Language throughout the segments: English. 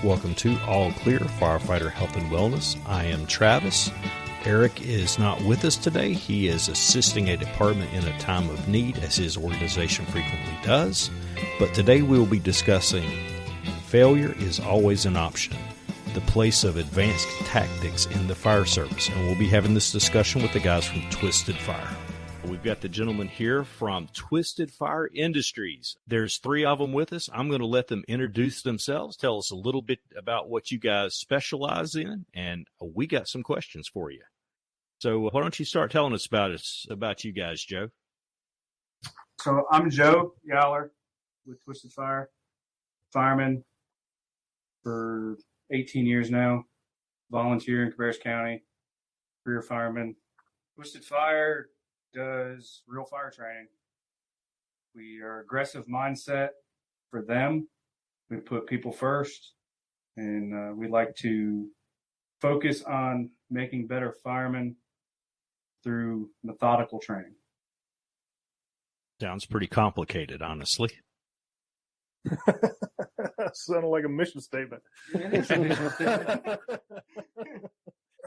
Welcome to All Clear Firefighter Health and Wellness. I am Travis. Eric is not with us today. He is assisting a department in a time of need, as his organization frequently does. But today we will be discussing failure is always an option, the place of advanced tactics in the fire service. And we'll be having this discussion with the guys from Twisted Fire. We've got the gentleman here from Twisted Fire Industries. There's three of them with us. I'm going to let them introduce themselves, tell us a little bit about what you guys specialize in, and we got some questions for you. So why don't you start telling us about you guys, Joe? So I'm Joe Yaller with Twisted Fire, fireman for 18 years now, volunteer in Cabarrus County, career fireman. Twisted Fire does real fire training. We are aggressive mindset for them. We put people first, and we like to focus on making better firemen through methodical training. Sounds pretty complicated, honestly. Sounded like a mission statement.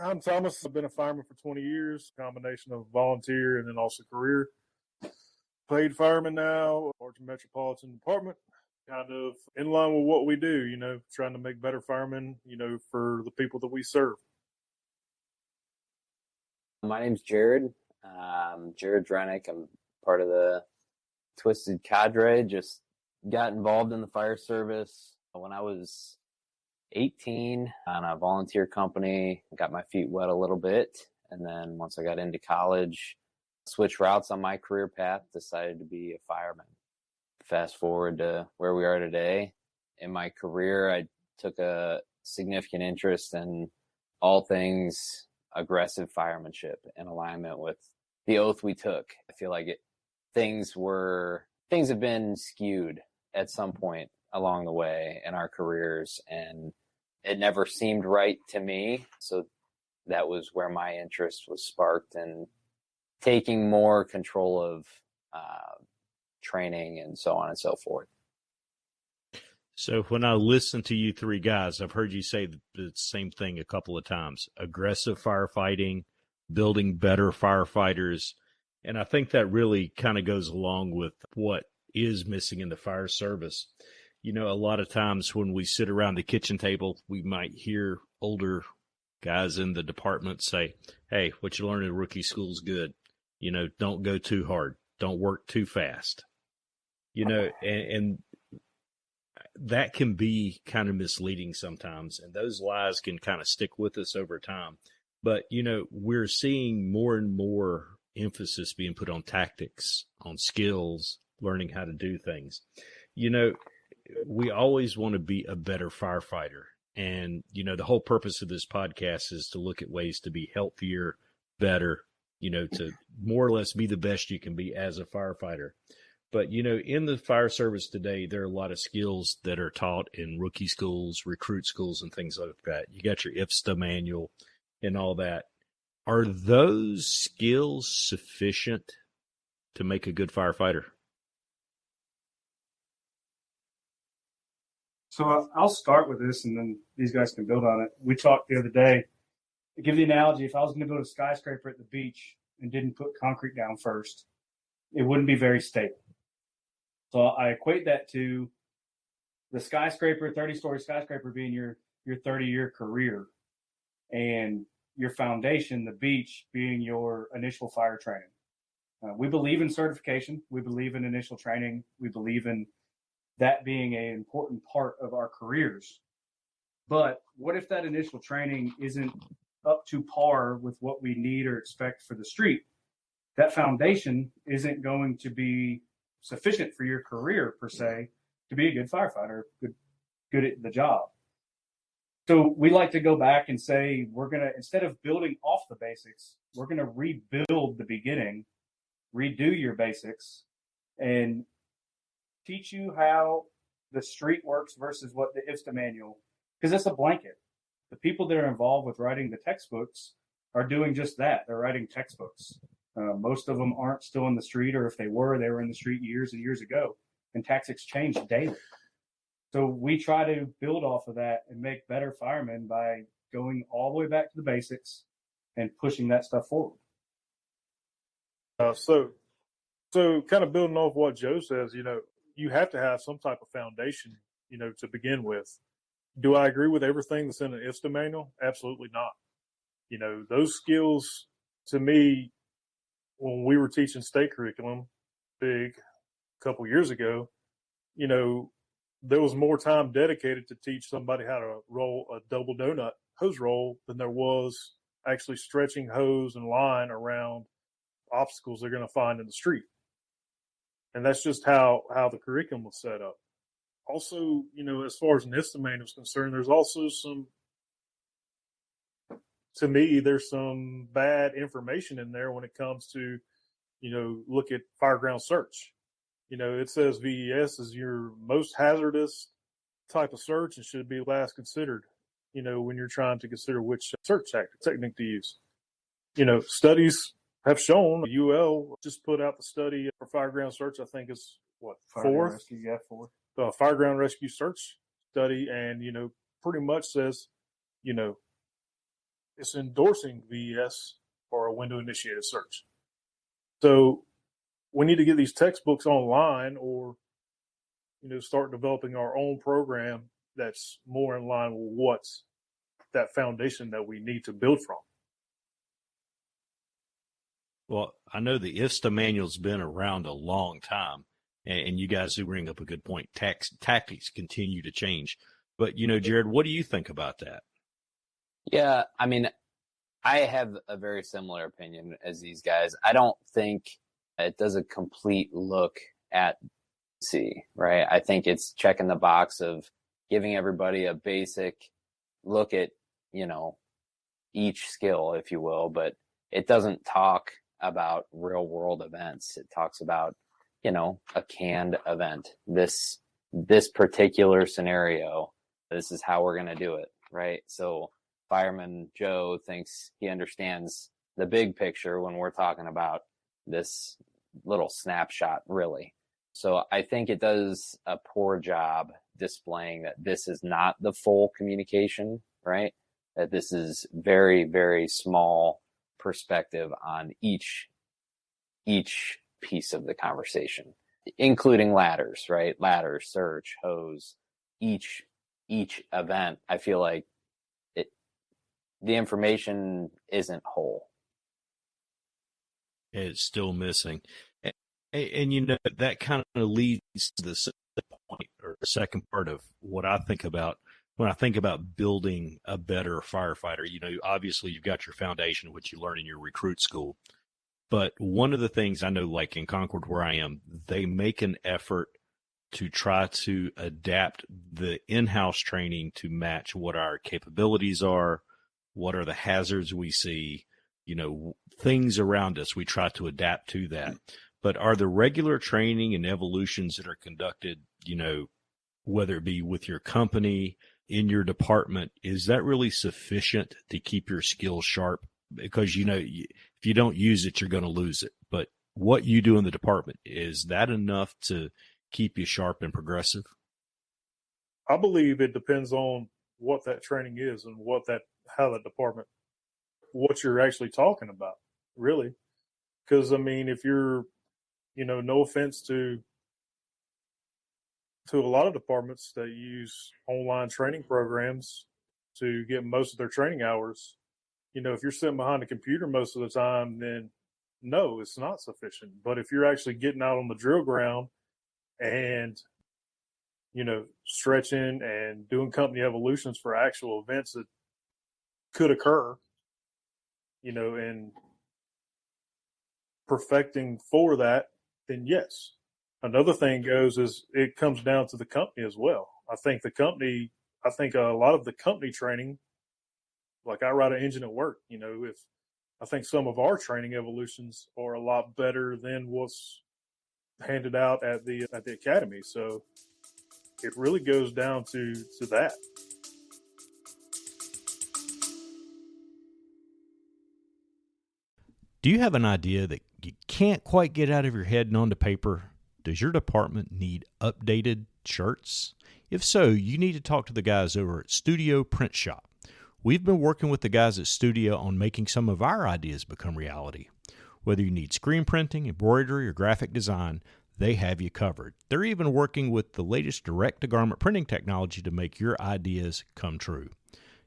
I'm Thomas. I've been a fireman for 20 years, combination of volunteer and then also career. Paid fireman now, Orchard Metropolitan Department, kind of in line with what we do, trying to make better firemen, for the people that we serve. My name's Jared. Jared Drennick. I'm part of the Twisted cadre. Just got involved in the fire service when I was 18 on a volunteer company. Got my feet wet a little bit. And then once I got into college, switched routes on my career path, decided to be a fireman. Fast forward to where we are today. In my career, I took a significant interest in all things aggressive firemanship in alignment with the oath we took. I feel like things have been skewed at some point along the way in our careers, and it never seemed right to me. So that was where my interest was sparked in taking more control of training and so on and so forth. So when I listen to you three guys, I've heard you say the same thing a couple of times: aggressive firefighting, building better firefighters. And I think that really kind of goes along with what is missing in the fire service. A lot of times when we sit around the kitchen table, we might hear older guys in the department say, hey, what you learn in rookie school is good. Don't go too hard. Don't work too fast. And that can be kind of misleading sometimes. And those lies can kind of stick with us over time. But, we're seeing more and more emphasis being put on tactics, on skills, learning how to do things. We always want to be a better firefighter. And, the whole purpose of this podcast is to look at ways to be healthier, better, to more or less be the best you can be as a firefighter. But, in the fire service today, there are a lot of skills that are taught in rookie schools, recruit schools, and things like that. You got your IFSTA manual and all that. Are those skills sufficient to make a good firefighter? So I'll start with this, and then these guys can build on it. We talked the other day. To give the analogy, if I was going to build a skyscraper at the beach and didn't put concrete down first, it wouldn't be very stable. So I equate that to the skyscraper, 30-story skyscraper being your 30-year career, and your foundation, the beach, being your initial fire training. We believe in certification. We believe in initial training. We believe in that being an important part of our careers. But what if that initial training isn't up to par with what we need or expect for the street? That foundation isn't going to be sufficient for your career, per se, to be a good firefighter, good at the job. So we like to go back and say, instead of building off the basics, we're going to rebuild the beginning, redo your basics, and teach you how the street works versus what the IFSTA manual, because it's a blanket. The people that are involved with writing the textbooks are doing just that. They're writing textbooks. Most of them aren't still in the street, or if they were in the street years and years ago, and tactics change daily. So we try to build off of that and make better firemen by going all the way back to the basics and pushing that stuff forward. So kind of building off what Joe says, you have to have some type of foundation, to begin with. Do I agree with everything that's in an ISTA manual? Absolutely not. Those skills, to me, when we were teaching state curriculum big a couple years ago, there was more time dedicated to teach somebody how to roll a double donut hose roll than there was actually stretching hose and line around obstacles they're going to find in the street. And that's just how the curriculum was set up. Also, as far as an ISTA manual is concerned, there's also there's some bad information in there when it comes to, look at fireground search. It says VES is your most hazardous type of search and should be last considered, when you're trying to consider which search technique to use. Studies have shown, UL just put out the study for fireground search, I think is fourth? Fourth. Fireground rescue search study, and, pretty much says, it's endorsing VES for a window initiated search. So we need to get these textbooks online or, start developing our own program that's more in line with what's that foundation that we need to build from. Well, I know the ISTA manual's been around a long time, and you guys do bring up a good point. Tactics continue to change. But, Jared, what do you think about that? Yeah, I mean, I have a very similar opinion as these guys. I don't think it does a complete look at C, right? I think it's checking the box of giving everybody a basic look at, each skill, if you will, but it doesn't talk about real world events. It talks about, a canned event. This particular scenario, this is how we're going to do it, right? So Fireman Joe thinks he understands the big picture when we're talking about this little snapshot, really. So I think it does a poor job displaying that this is not the full communication, right? That this is very, very small perspective on each piece of the conversation, including ladders, right? Ladders, search, hose, each event. I feel like the information isn't whole. It's still missing. And that kind of leads to the second point or the second part of what I think about when I think about building a better firefighter. Obviously you've got your foundation, which you learn in your recruit school. But one of the things I know, like in Concord where I am, they make an effort to try to adapt the in-house training to match what our capabilities are, what are the hazards we see, things around us. We try to adapt to that. But are the regular training and evolutions that are conducted, whether it be with your company, in your department, is that really sufficient to keep your skills sharp? Because, if you don't use it, you're going to lose it. But what you do in the department, is that enough to keep you sharp and progressive? I believe it depends on what that training is and what you're actually talking about, really. Because, if you're, no offense to a lot of departments that use online training programs to get most of their training hours, if you're sitting behind a computer most of the time, then no, it's not sufficient. But if you're actually getting out on the drill ground and, stretching and doing company evolutions for actual events that could occur, and perfecting for that, then yes. Another thing is it comes down to the company as well. I think a lot of the company training, like I ride an engine at work, I think some of our training evolutions are a lot better than what's handed out at the academy. So it really goes down to that. Do you have an idea that you can't quite get out of your head and onto paper? Does your department need updated shirts? If so, you need to talk to the guys over at Studio Print Shop. We've been working with the guys at Studio on making some of our ideas become reality. Whether you need screen printing, embroidery, or graphic design, they have you covered. They're even working with the latest direct-to-garment printing technology to make your ideas come true.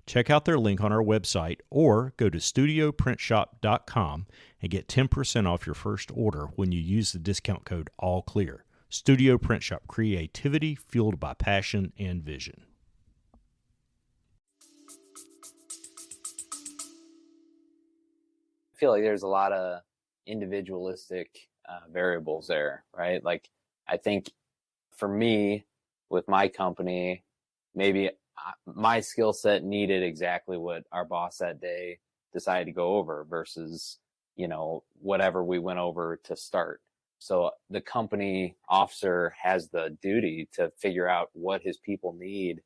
Check out their link on our website or go to studioprintshop.com and get 10% off your first order when you use the discount code ALLCLEAR. Studio Print Shop, creativity fueled by passion and vision. I feel like there's a lot of individualistic variables there, right? Like, I think for me, with my company, maybe my skill set needed exactly what our boss that day decided to go over versus, whatever we went over to start. So the company officer has the duty to figure out what his people need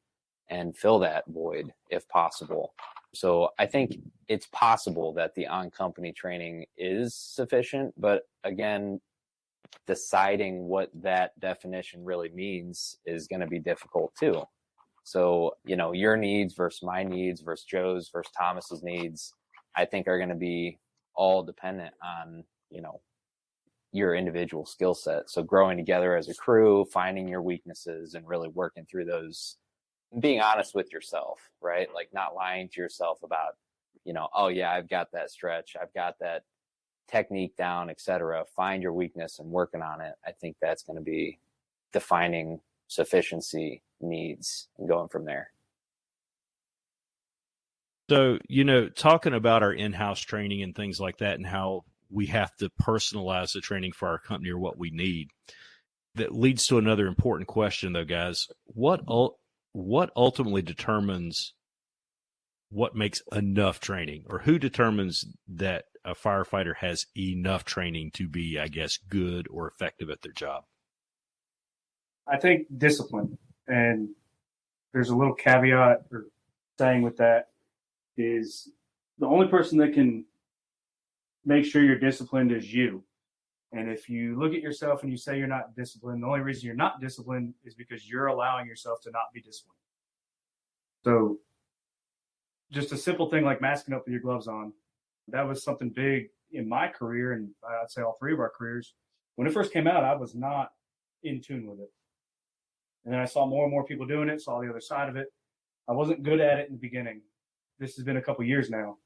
and fill that void if possible. So I think it's possible that the on-company training is sufficient, but again, deciding what that definition really means is going to be difficult too. So, your needs versus my needs versus Joe's versus Thomas's needs, I think are going to be all dependent on, your individual skill set. So growing together as a crew, finding your weaknesses and really working through those, being honest with yourself, right? Like not lying to yourself about, oh yeah, I've got that stretch, I've got that technique down, etc. Find your weakness and working on it. I think that's going to be defining sufficiency, needs, and going from there. So, talking about our in-house training and things like that and how we have to personalize the training for our company or what we need, that leads to another important question though, guys. What ultimately determines what makes enough training, or who determines that a firefighter has enough training to be, I guess, good or effective at their job? I think discipline, and there's a little caveat or saying with that is the only person that can make sure you're disciplined is you. And if you look at yourself and you say you're not disciplined, the only reason you're not disciplined is because you're allowing yourself to not be disciplined. So just a simple thing like masking up with your gloves on, that was something big in my career, and I'd say all three of our careers. When it first came out, I was not in tune with it. And then I saw more and more people doing it, saw the other side of it. I wasn't good at it in the beginning. This has been a couple years now.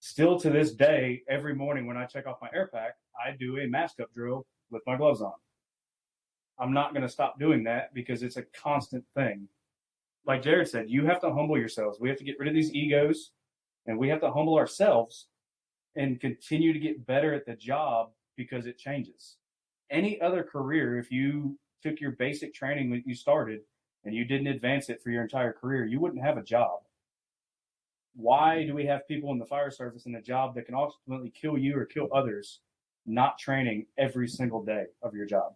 Still to this day, every morning when I check off my air pack, I do a mask up drill with my gloves on. I'm not going to stop doing that because it's a constant thing. Like Jared said, you have to humble yourselves. We have to get rid of these egos, and we have to humble ourselves and continue to get better at the job because it changes. Any other career, if you took your basic training when you started and you didn't advance it for your entire career, you wouldn't have a job. Why do we have people in the fire service in a job that can ultimately kill you or kill others, not training every single day of your job?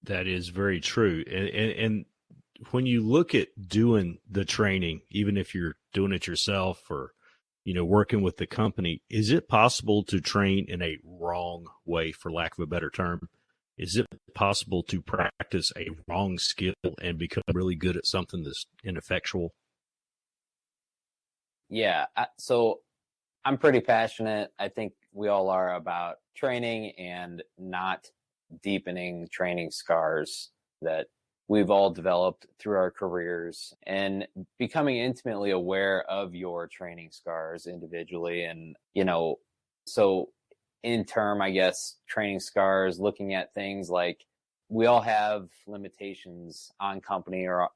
That is very true. And when you look at doing the training, even if you're doing it yourself or, working with the company, is it possible to train in a wrong way, for lack of a better term? Is it possible to practice a wrong skill and become really good at something that's ineffectual? Yeah. So I'm pretty passionate. I think we all are about training and not deepening training scars that we've all developed through our careers, and becoming intimately aware of your training scars individually. And, so in term, I guess, training scars, looking at things like we all have limitations on company or,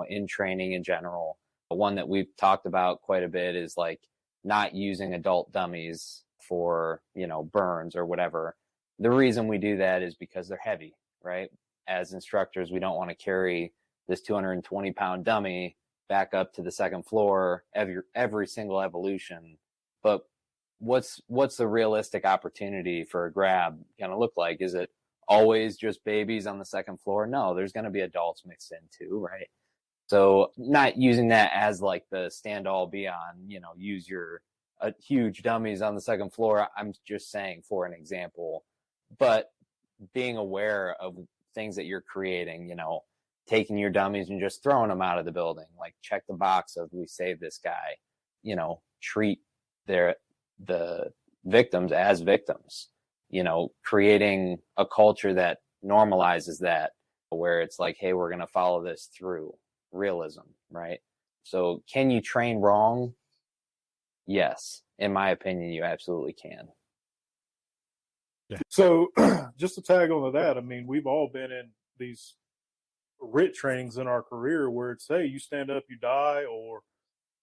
in training in general. One that we've talked about quite a bit is like not using adult dummies for, burns or whatever. The reason we do that is because they're heavy, right? As instructors, we don't want to carry this 220-pound dummy back up to the second floor every single evolution. But what's the realistic opportunity for a grab going to look like? Is it always just babies on the second floor? No, there's going to be adults mixed in too, right? So not using that as like the stand all be on, use your huge dummies on the second floor. I'm just saying for an example, but being aware of things that you're creating, you know, taking your dummies and just throwing them out of the building, like check the box of we saved this guy, you know, treat the victims as victims, you know, creating a culture that normalizes that, where it's like, hey, we're going to follow this through realism, right? So can you train wrong? Yes. In my opinion, you absolutely can. So just to tag on to that, I mean, we've all been in these RIT trainings in our career where it's, hey, you stand up, you die, or,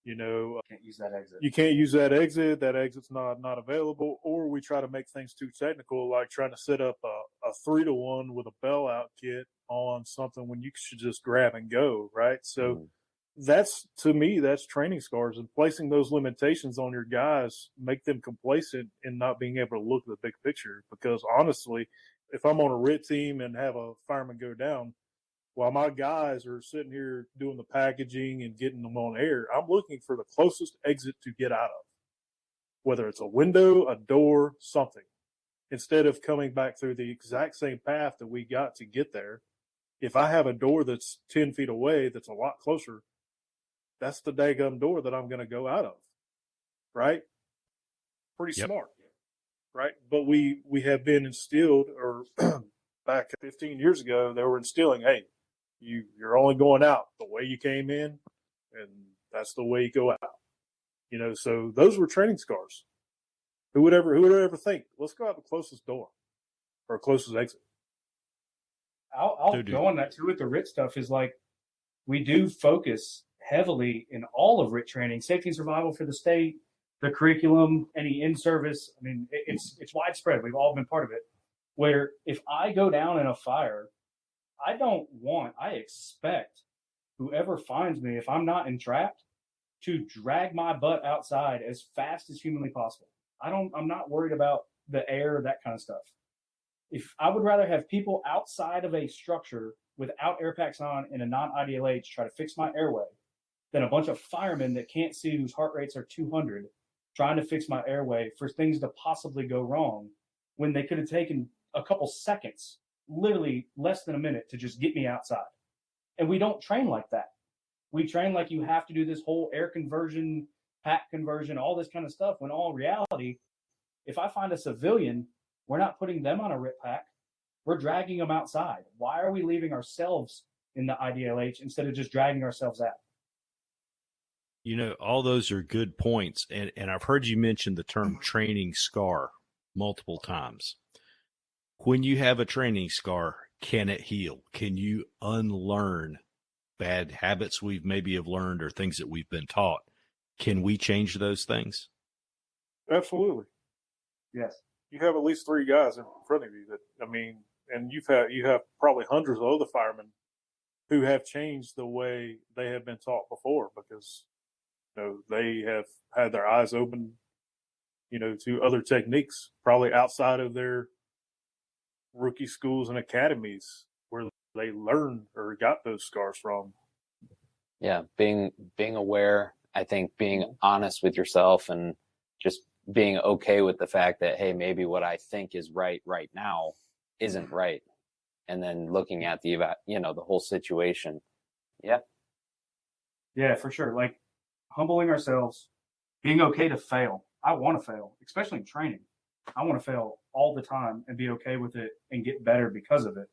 you know, Can't use that exit. you can't use that exit. That exit's not available. Or we try to make things too technical, like trying to set up a 3-to-1 with a bailout kit on something when you should just grab and go, right? So that's, to me, that's training scars, and placing those limitations on your guys make them complacent in not being able to look at the big picture. Because honestly, if I'm on a RIT team and have a fireman go down, while my guys are sitting here doing the packaging and getting them on air, I'm looking for the closest exit to get out of, whether it's a window, a door, something, instead of coming back through the exact same path that we got to get there. If I have a door that's 10 feet away, that's a lot closer, that's the daggum door that I'm going to go out of, right? Pretty smart, right? But we have been instilled, or back 15 years ago, they were instilling, hey, you're only going out the way you came in, and that's the way you go out. You know, so those were training scars. Who would ever think, let's go out the closest door or closest exit? I'll go on that too with the RIT stuff. Is like, we do focus heavily in all of RIT training, safety and survival for the state, the curriculum, any in-service. I mean, it's widespread. We've all been part of it. Where if I go down in a fire, I expect whoever finds me, if I'm not entrapped, to drag my butt outside as fast as humanly possible. I'm not worried about the air, that kind of stuff. If I would rather have people outside of a structure without air packs on in a non-IDLH try to fix my airway than a bunch of firemen that can't see, whose heart rates are 200, trying to fix my airway for things to possibly go wrong when they could have taken a couple seconds, literally less than a minute, to just get me outside. And we don't train like that. We train like you have to do this whole air conversion, pack conversion, all this kind of stuff, when all reality, if I find a civilian, we're not putting them on a RIT pack. We're dragging them outside. Why are we leaving ourselves in the IDLH instead of just dragging ourselves out? You know, all those are good points. And I've heard you mention the term training scar multiple times. When you have a training scar, can it heal? Can you unlearn bad habits we've maybe have learned, or things that we've been taught? Can we change those things? Absolutely. Yes. You have at least 3 guys in front of you that, I mean, and you have probably hundreds of other firemen who have changed the way they have been taught before, because, you know, they have had their eyes open, you know, to other techniques, probably outside of their rookie schools and academies where they learned or got those scars from. Yeah, being aware, I think being honest with yourself, and just being okay with the fact that, hey, maybe what I think is right now isn't right. And then looking at the whole situation. Yeah. Yeah, for sure. Like, humbling ourselves, being okay to fail. I want to fail, especially in training. I want to fail all the time and be okay with it and get better because of it.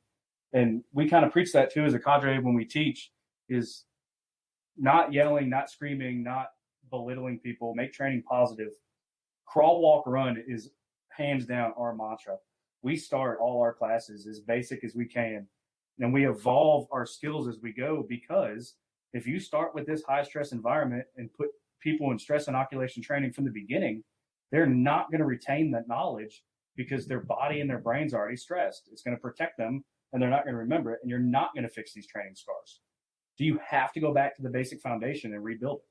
And we kind of preach that too as a cadre when we teach, is not yelling, not screaming, not belittling people, make training positive. Crawl, walk, run is hands down our mantra. We start all our classes as basic as we can, and we evolve our skills as we go, because if you start with this high stress environment and put people in stress inoculation training from the beginning, they're not going to retain that knowledge because their body and their brain's already stressed. It's going to protect them, and they're not going to remember it, and you're not going to fix these training scars. Do you have to go back to the basic foundation and rebuild it?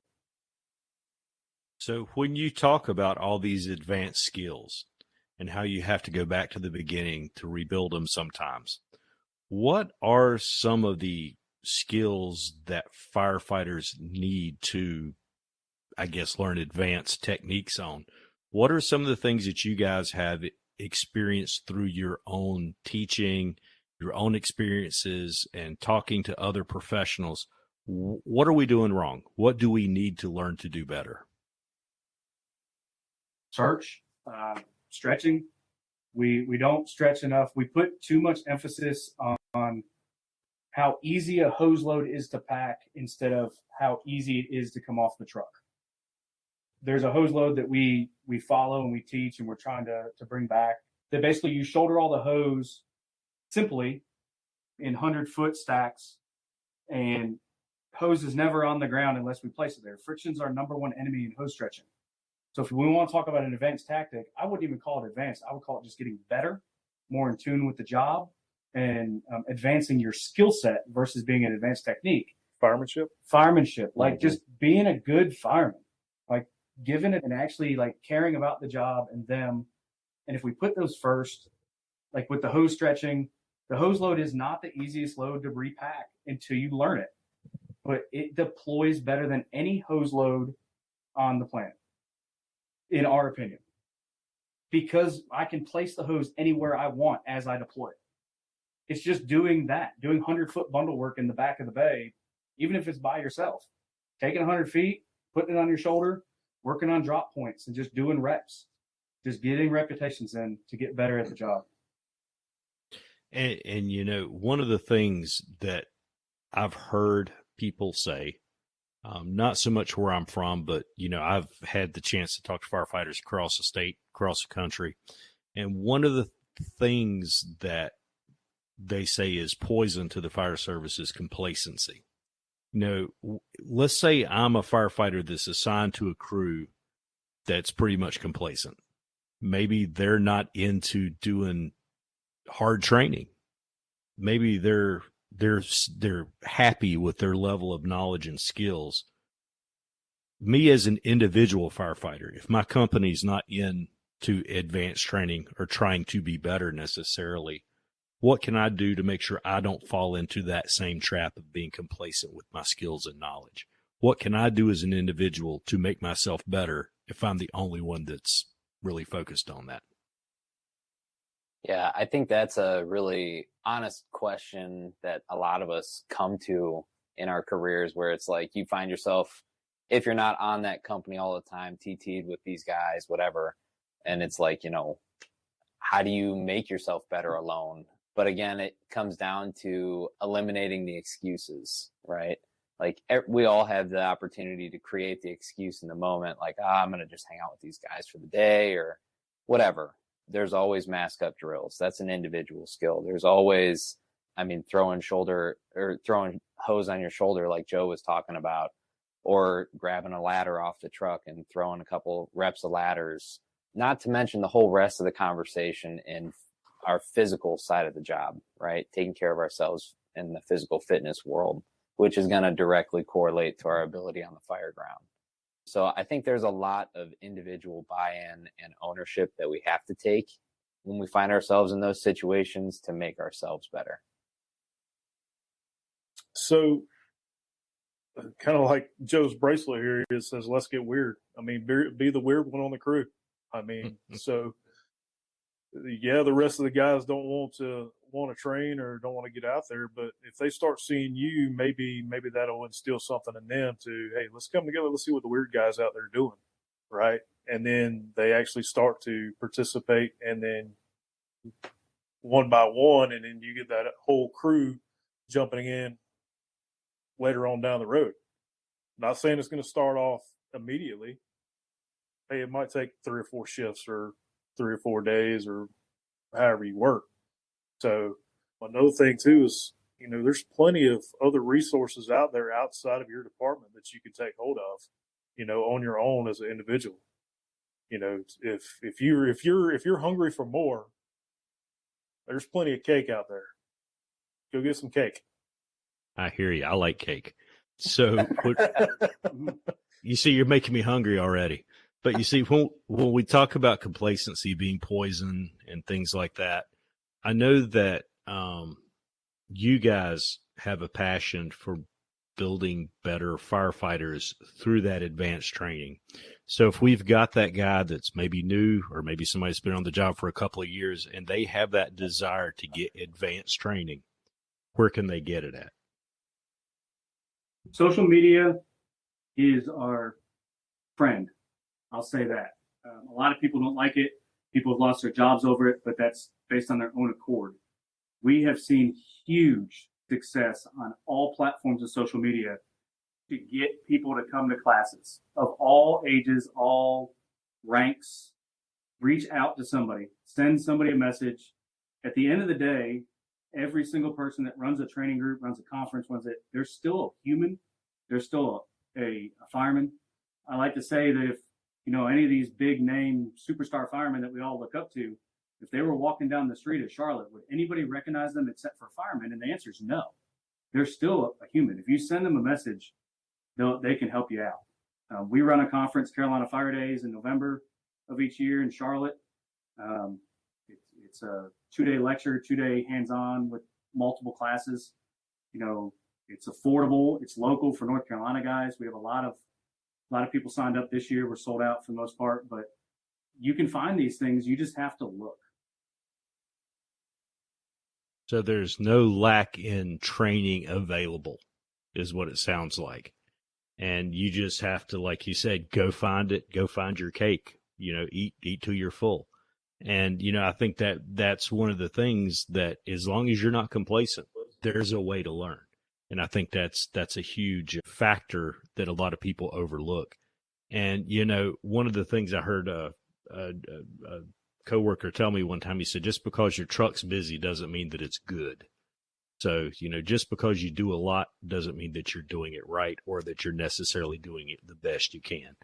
So when you talk about all these advanced skills and how you have to go back to the beginning to rebuild them sometimes, what are some of the skills that firefighters need to, I guess, learn advanced techniques on? What are some of the things that you guys have experienced through your own teaching your own experiences and talking to other professionals, what are we doing wrong? What do we need to learn to do better? Search, stretching. We don't stretch enough. We put too much emphasis on how easy a hose load is to pack instead of how easy it is to come off the truck. There's a hose load that we follow and we teach and we're trying to bring back that basically you shoulder all the hose simply in 100-foot stacks, and hose is never on the ground unless we place it there. Friction's our number one enemy in hose stretching. So if we want to talk about an advanced tactic, I wouldn't even call it advanced. I would call it just getting better, more in tune with the job, and advancing your skill set versus being an advanced technique. Firemanship, like just being a good fireman, like giving it and actually like caring about the job and them. And if we put those first, like with the hose stretching, the hose load is not the easiest load to repack until you learn it, but it deploys better than any hose load on the planet, in our opinion, because I can place the hose anywhere I want as I deploy it. It's just doing 100-foot bundle work in the back of the bay, even if it's by yourself, taking 100 feet, putting it on your shoulder, working on drop points and just doing reps, just getting repetitions in to get better at the job. And you know, one of the things that I've heard people say, not so much where I'm from, but, you know, I've had the chance to talk to firefighters across the state, across the country. And one of the things that they say is poison to the fire service is complacency. You know, let's say I'm a firefighter that's assigned to a crew that's pretty much complacent. Maybe they're not into doing hard training. Maybe they're happy with their level of knowledge and skills. Me as an individual firefighter, if my company's not into advanced training or trying to be better necessarily, what can I do to make sure I don't fall into that same trap of being complacent with my skills and knowledge? What can I do as an individual to make myself better if I'm the only one that's really focused on that? Yeah, I think that's a really honest question that a lot of us come to in our careers, where it's like you find yourself, if you're not on that company all the time, TT'd with these guys, whatever, and it's like, you know, how do you make yourself better alone? But again, it comes down to eliminating the excuses, right? Like we all have the opportunity to create the excuse in the moment, like, I'm going to just hang out with these guys for the day or whatever. There's always mask up drills. That's an individual skill. There's always, throwing hose on your shoulder, like Joe was talking about, or grabbing a ladder off the truck and throwing a couple reps of ladders, not to mention the whole rest of the conversation in our physical side of the job, right? Taking care of ourselves in the physical fitness world, which is going to directly correlate to our ability on the fire ground. So I think there's a lot of individual buy-in and ownership that we have to take when we find ourselves in those situations to make ourselves better. So kind of like Joe's bracelet here, it says, let's get weird. Be the weird one on the crew. So yeah, the rest of the guys don't want to train or don't want to get out there, but if they start seeing you, maybe that'll instill something in them to, hey, let's come together, let's see what the weird guys out there are doing, right? And then they actually start to participate, and then one by one, and then you get that whole crew jumping in later on down the road. Not saying it's going to start off immediately. Hey, it might take 3 or 4 shifts or 3 or 4 days or however you work. So another thing too is, you know, there's plenty of other resources out there outside of your department that you can take hold of, you know, on your own as an individual. You know, if you're hungry for more, there's plenty of cake out there. Go get some cake. I hear you. I like cake. So you see, you're making me hungry already. But you see, when we talk about complacency being poison and things like that, I know that you guys have a passion for building better firefighters through that advanced training. So if we've got that guy that's maybe new, or maybe somebody's been on the job for a couple of years and they have that desire to get advanced training, where can they get it at? Social media is our friend. I'll say that. A lot of people don't like it. People have lost their jobs over it, but that's based on their own accord. We have seen huge success on all platforms of social media to get people to come to classes of all ages, all ranks. Reach out to somebody, send somebody a message. At the end of the day, every single person that runs a training group, runs a conference, they're still a human. They're still a fireman. I like to say that if, any of these big name superstar firemen that we all look up to, if they were walking down the street of Charlotte, would anybody recognize them except for firemen? And the answer is no. They're still a human. If you send them a message, they can help you out. We run a conference, Carolina Fire Days, in November of each year in Charlotte. It's a 2-day lecture, 2-day hands-on with multiple classes. It's affordable. It's local for North Carolina guys. We have a lot of people signed up this year. We're sold out for the most part, but you can find these things. You just have to look. So there's no lack in training available, is what it sounds like. And you just have to, like you said, go find it, go find your cake, eat till you're full. And, I think that's one of the things that, as long as you're not complacent, there's a way to learn. And I think that's a huge factor that a lot of people overlook. And, one of the things I heard a coworker tell me one time, he said, just because your truck's busy doesn't mean that it's good. So, just because you do a lot doesn't mean that you're doing it right or that you're necessarily doing it the best you can.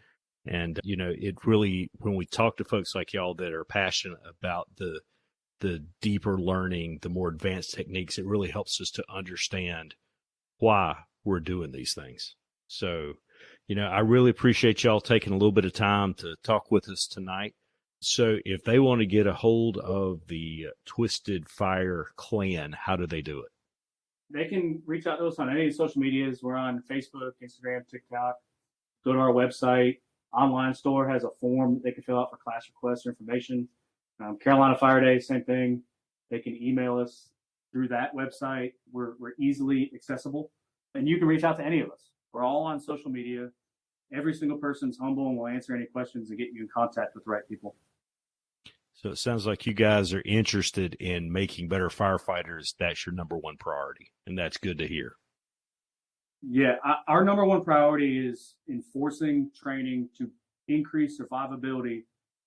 And, it really, when we talk to folks like y'all that are passionate about the deeper learning, the more advanced techniques, it really helps us to understand why we're doing these things. So, I really appreciate y'all taking a little bit of time to talk with us tonight. So if they want to get a hold of the Twisted Fire Clan, how do they do it? They can reach out to us on any social medias. We're on Facebook, Instagram, TikTok. Go to our website. Online store has a form that they can fill out for class requests or information. Carolina Fire Day, same thing. They can email us through that website. We're easily accessible. And you can reach out to any of us. We're all on social media. Every single person's humble and will answer any questions and get you in contact with the right people. So it sounds like you guys are interested in making better firefighters. That's your number one priority, and that's good to hear. Yeah, our number one priority is enforcing training to increase survivability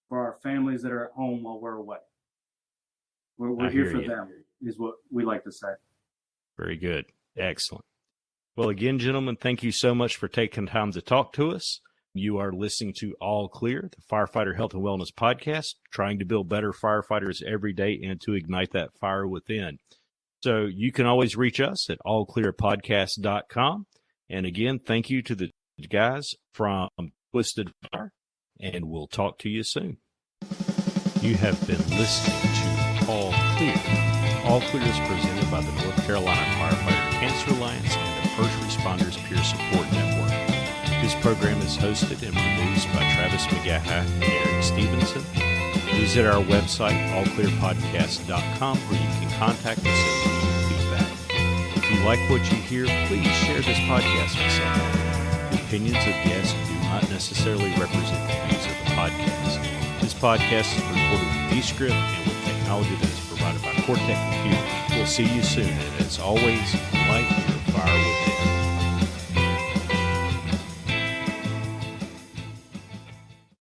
for our families that are at home while we're away. We're here for them, is what we like to say. Very good. Excellent. Well, again, gentlemen, thank you so much for taking time to talk to us. You are listening to All Clear, the Firefighter Health and Wellness Podcast, trying to build better firefighters every day and to ignite that fire within. So you can always reach us at allclearpodcast.com. And again, thank you to the guys from Twisted Fire, and we'll talk to you soon. You have been listening to All Clear. All Clear is presented by the North Carolina Firefighter Cancer Alliance and the First Responders Peer Support Network. This program is hosted and produced by Travis McGaha and Eric Stevenson. Visit our website, allclearpodcast.com, where you can contact us and leave feedback. If you like what you hear, please share this podcast with someone. The opinions of guests do not necessarily represent the views of the podcast. This podcast is recorded with Descript and with technology that is provided by Cortec Computer. We'll see you soon, and as always, light your fire.